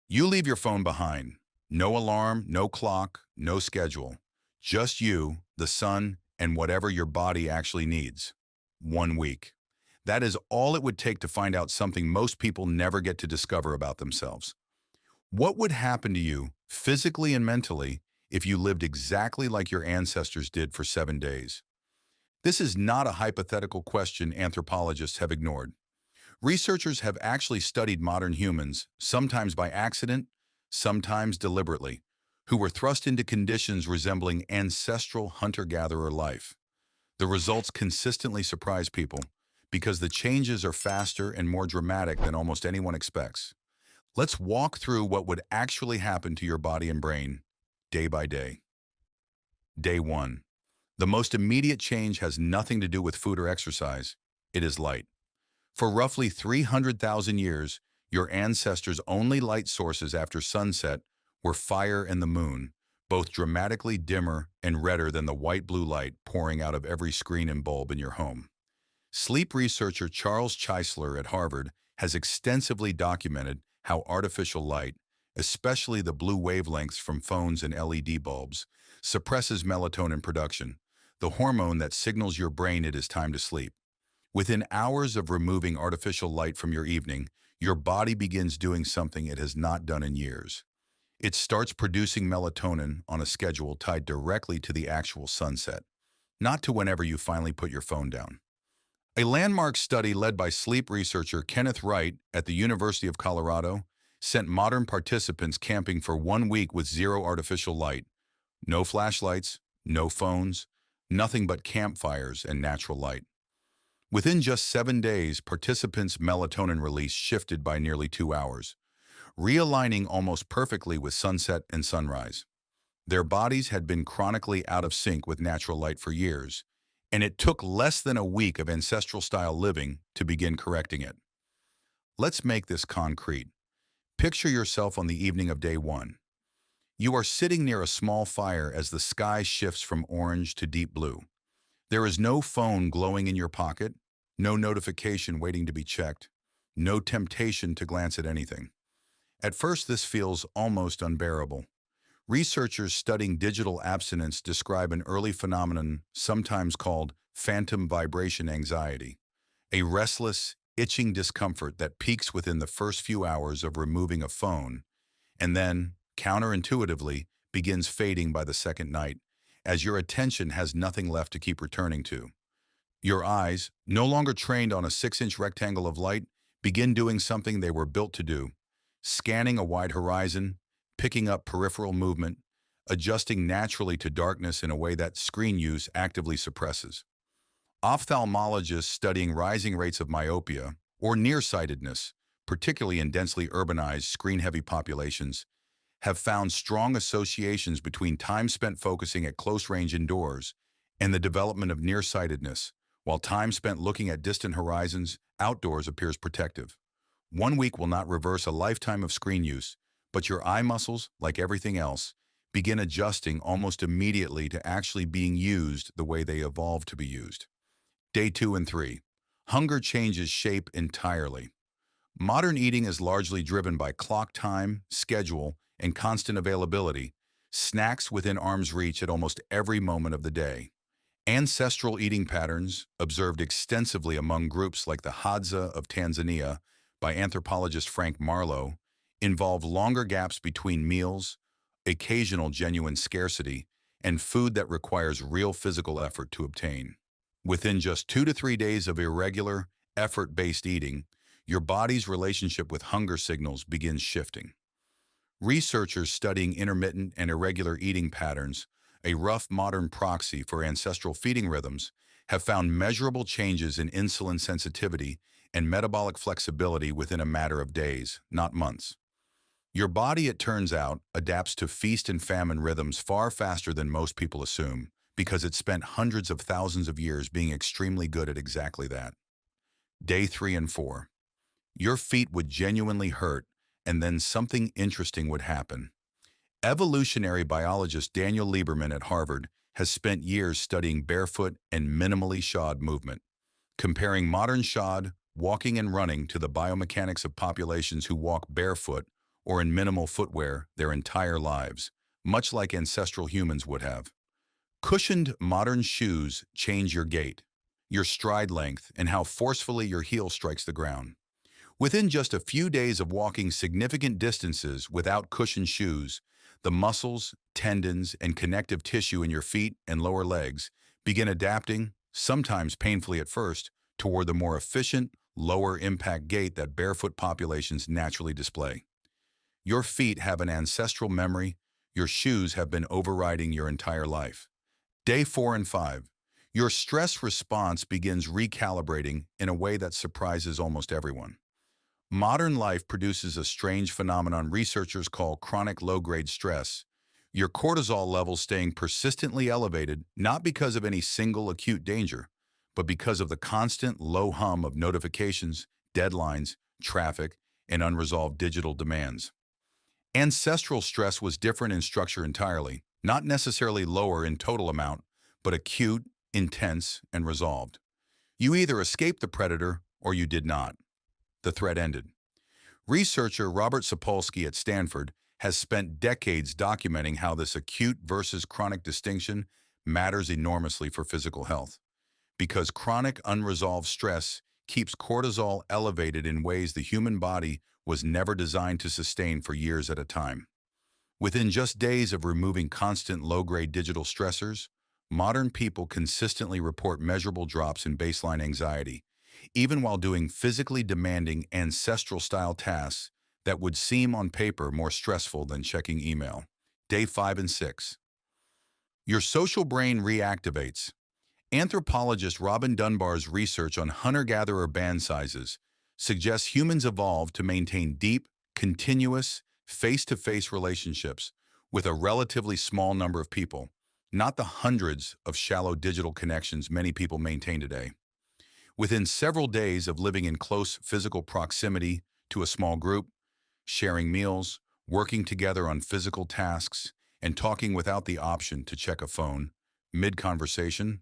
You leave your phone behind. No alarm, no clock, no schedule. Just you, the sun, and whatever your body actually needs. 1 week. That is all it would take to find out something most people never get to discover about themselves. What would happen to you, physically and mentally, if you lived exactly like your ancestors did for 7 days? This is not a hypothetical question anthropologists have ignored. Researchers have actually studied modern humans, sometimes by accident, sometimes deliberately, who were thrust into conditions resembling ancestral hunter-gatherer life. The results consistently surprise people because the changes are faster and more dramatic than almost anyone expects. Let's walk through what would actually happen to your body and brain day by day. Day 1. The most immediate change has nothing to do with food or exercise. It is light. For roughly 300,000 years, your ancestors' only light sources after sunset were fire and the moon, both dramatically dimmer and redder than the white-blue light pouring out of every screen and bulb in your home. Sleep researcher Charles Czeisler at Harvard has extensively documented how artificial light, especially the blue wavelengths from phones and LED bulbs, suppresses melatonin production, the hormone that signals your brain it is time to sleep. Within hours of removing artificial light from your evening, your body begins doing something it has not done in years. It starts producing melatonin on a schedule tied directly to the actual sunset, not to whenever you finally put your phone down. A landmark study led by sleep researcher Kenneth Wright at the University of Colorado sent modern participants camping for 1 week with zero artificial light, no flashlights, no phones, nothing but campfires and natural light. Within just 7 days, participants' melatonin release shifted by nearly 2 hours, realigning almost perfectly with sunset and sunrise. Their bodies had been chronically out of sync with natural light for years, and it took less than a week of ancestral-style living to begin correcting it. Let's make this concrete. Picture yourself on the evening of day 1. You are sitting near a small fire as the sky shifts from orange to deep blue. There is no phone glowing in your pocket, no notification waiting to be checked, no temptation to glance at anything. At first, this feels almost unbearable. Researchers studying digital abstinence describe an early phenomenon sometimes called phantom vibration anxiety, a restless, itching discomfort that peaks within the first few hours of removing a phone and then, counterintuitively, begins fading by the second night, as your attention has nothing left to keep returning to. Your eyes, no longer trained on a 6-inch rectangle of light, begin doing something they were built to do, scanning a wide horizon, picking up peripheral movement, adjusting naturally to darkness in a way that screen use actively suppresses. Ophthalmologists studying rising rates of myopia, or nearsightedness, particularly in densely urbanized, screen-heavy populations, have found strong associations between time spent focusing at close range indoors and the development of nearsightedness, while time spent looking at distant horizons outdoors appears protective. 1 week will not reverse a lifetime of screen use, but your eye muscles, like everything else, begin adjusting almost immediately to actually being used the way they evolved to be used. Day 2 and 3. Hunger changes shape entirely. Modern eating is largely driven by clock time, schedule, and constant availability, snacks within arm's reach at almost every moment of the day. Ancestral eating patterns, observed extensively among groups like the Hadza of Tanzania by anthropologist Frank Marlowe, involve longer gaps between meals, occasional genuine scarcity, and food that requires real physical effort to obtain. Within just 2 to 3 days of irregular, effort-based eating, your body's relationship with hunger signals begins shifting. Researchers studying intermittent and irregular eating patterns, a rough modern proxy for ancestral feeding rhythms, have found measurable changes in insulin sensitivity and metabolic flexibility within a matter of days, not months. Your body, it turns out, adapts to feast and famine rhythms far faster than most people assume, because it spent hundreds of thousands of years being extremely good at exactly that. Day 3 and 4. Your feet would genuinely hurt, and then something interesting would happen. Evolutionary biologist Daniel Lieberman at Harvard has spent years studying barefoot and minimally shod movement, comparing modern shod, walking and running to the biomechanics of populations who walk barefoot or in minimal footwear their entire lives, much like ancestral humans would have. Cushioned modern shoes change your gait, your stride length, and how forcefully your heel strikes the ground. Within just a few days of walking significant distances without cushioned shoes, the muscles, tendons, and connective tissue in your feet and lower legs begin adapting, sometimes painfully at first, toward the more efficient, lower impact gait that barefoot populations naturally display. Your feet have an ancestral memory, your shoes have been overriding your entire life. Day 4 and 5. Your stress response begins recalibrating in a way that surprises almost everyone. Modern life produces a strange phenomenon researchers call chronic low-grade stress. Your cortisol levels staying persistently elevated not because of any single acute danger, but because of the constant low hum of notifications, deadlines, traffic, and unresolved digital demands. Ancestral stress was different in structure entirely, not necessarily lower in total amount, but acute, intense, and resolved. You either escaped the predator or you did not. The threat ended. Researcher Robert Sapolsky at Stanford has spent decades documenting how this acute versus chronic distinction matters enormously for physical health. Because chronic unresolved stress keeps cortisol elevated in ways the human body was never designed to sustain for years at a time. Within just days of removing constant low-grade digital stressors, modern people consistently report measurable drops in baseline anxiety, even while doing physically demanding ancestral-style tasks that would seem on paper more stressful than checking email. Day 5 and 6. Your social brain reactivates. Anthropologist Robin Dunbar's research on hunter-gatherer band sizes suggests humans evolved to maintain deep, continuous, face-to-face relationships with a relatively small number of people, not the hundreds of shallow digital connections many people maintain today. Within several days of living in close physical proximity to a small group, sharing meals, working together on physical tasks, and talking without the option to check a phone, mid-conversation,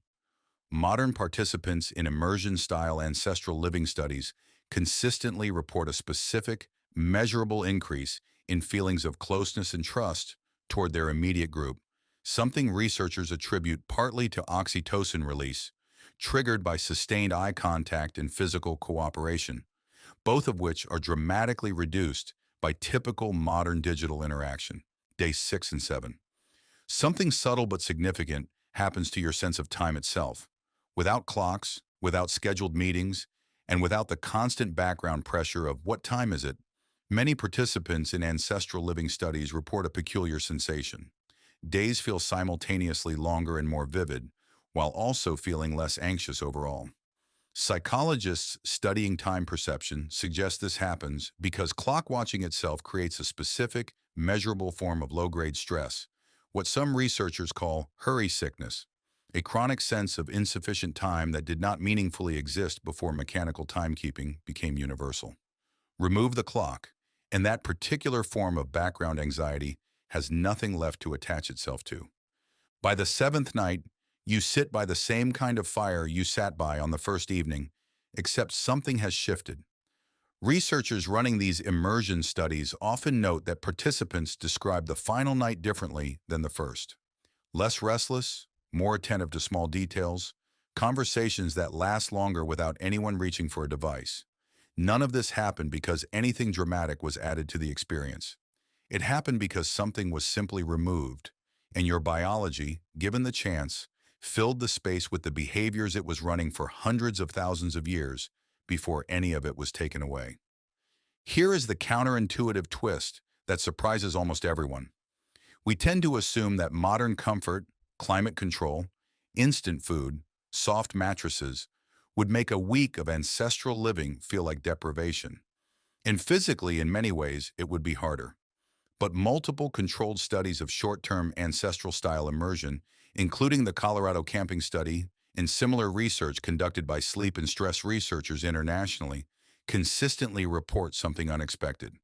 modern participants in immersion-style ancestral living studies consistently report a specific, measurable increase in feelings of closeness and trust toward their immediate group, something researchers attribute partly to oxytocin release, triggered by sustained eye contact and physical cooperation, both of which are dramatically reduced by typical modern digital interaction. Day 6 and 7. Something subtle but significant happens to your sense of time itself. Without clocks, without scheduled meetings, and without the constant background pressure of what time is it, many participants in ancestral living studies report a peculiar sensation. Days feel simultaneously longer and more vivid, while also feeling less anxious overall. Psychologists studying time perception suggest this happens because clock watching itself creates a specific, measurable form of low-grade stress, what some researchers call hurry sickness, a chronic sense of insufficient time that did not meaningfully exist before mechanical timekeeping became universal. Remove the clock, and that particular form of background anxiety has nothing left to attach itself to. By the seventh night, you sit by the same kind of fire you sat by on the first evening, except something has shifted. Researchers running these immersion studies often note that participants describe the final night differently than the first. Less restless, more attentive to small details, conversations that last longer without anyone reaching for a device. None of this happened because anything dramatic was added to the experience. It happened because something was simply removed, and your biology, given the chance, filled the space with the behaviors it was running for hundreds of thousands of years before any of it was taken away. Here is the counterintuitive twist that surprises almost everyone. We tend to assume that modern comfort, climate control, instant food, soft mattresses would make a week of ancestral living feel like deprivation. And physically, in many ways, it would be harder. But multiple controlled studies of short-term ancestral-style immersion, including the Colorado camping study and similar research conducted by sleep and stress researchers internationally, consistently report something unexpected.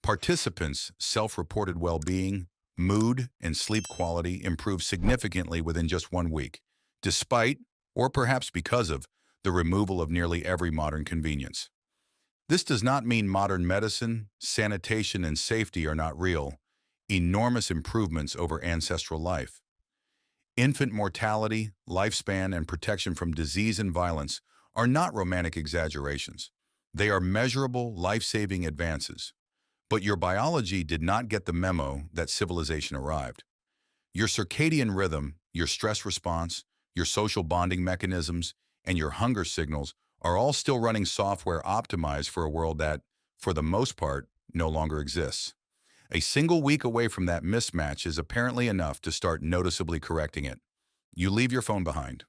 Participants' self-reported well-being, mood, and sleep quality improve significantly within just 1 week, despite, or perhaps because of, the removal of nearly every modern convenience. This does not mean modern medicine, sanitation, and safety are not real, enormous improvements over ancestral life. Infant mortality, lifespan, and protection from disease and violence are not romantic exaggerations. They are measurable, life-saving advances. But your biology did not get the memo that civilization arrived. Your circadian rhythm, your stress response, your social bonding mechanisms, and your hunger signals are all still running software optimized for a world that, for the most part, no longer exists. A single week away from that mismatch is apparently enough to start noticeably correcting it. You leave your phone behind.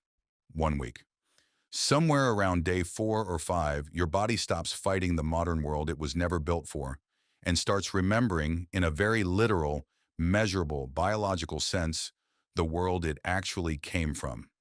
1 week. Somewhere around day 4 or 5, your body stops fighting the modern world it was never built for and starts remembering, in a very literal, measurable, biological sense, the world it actually came from.